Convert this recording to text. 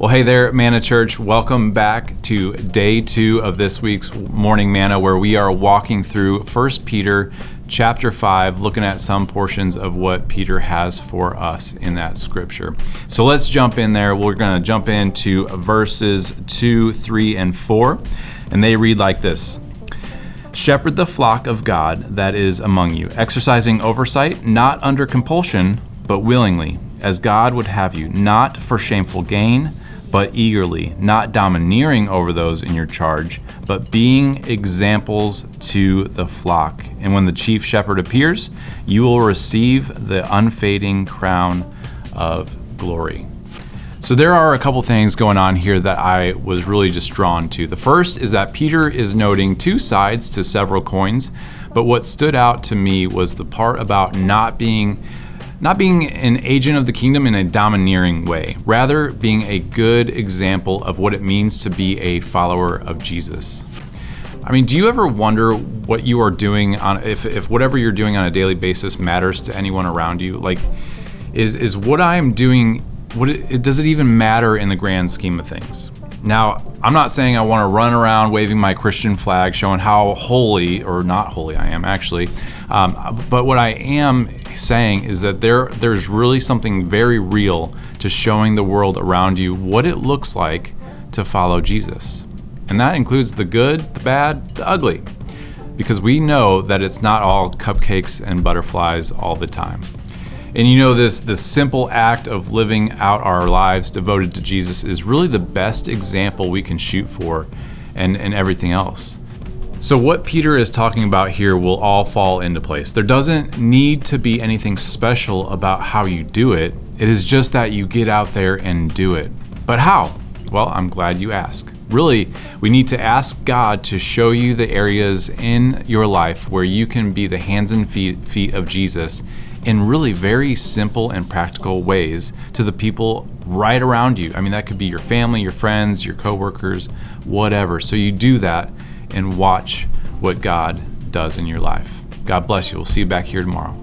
Well, hey there, Manna Church. Welcome back to day 2 of this week's Morning Manna, where we are walking through 1 Peter chapter 5, looking at some portions of what Peter has for us in that scripture. So let's jump in there. We're going to jump into verses 2, 3, and 4, and they read like this. Shepherd the flock of God that is among you, exercising oversight, not under compulsion, but willingly, as God would have you, not for shameful gain, but eagerly, not domineering over those in your charge, but being examples to the flock. And when the chief shepherd appears, you will receive the unfading crown of glory. So there are a couple things going on here that I was really just drawn to. The first is that Peter is noting two sides to several coins, but what stood out to me was the part about not being an agent of the kingdom in a domineering way, rather being a good example of what it means to be a follower of Jesus. I mean, do you ever wonder what you are doing if whatever you're doing on a daily basis matters to anyone around you? Like, is what I am doing, does it even matter in the grand scheme of things? Now, I'm not saying I want to run around waving my Christian flag, showing how holy or not holy I am, actually. But what I am saying is that there's really something very real to showing the world around you what it looks like to follow Jesus. And that includes the good, the bad, the ugly. Because we know that it's not all cupcakes and butterflies all the time. And you know, this simple act of living out our lives devoted to Jesus is really the best example we can shoot for and everything else. So what Peter is talking about here will all fall into place. There doesn't need to be anything special about how you do it. It is just that you get out there and do it. But how? Well, I'm glad you asked. Really, we need to ask God to show you the areas in your life where you can be the hands and feet of Jesus in really very simple and practical ways to the people right around you. I mean, that could be your family, your friends, your coworkers, whatever. So you do that and watch what God does in your life. God bless you. We'll see you back here tomorrow.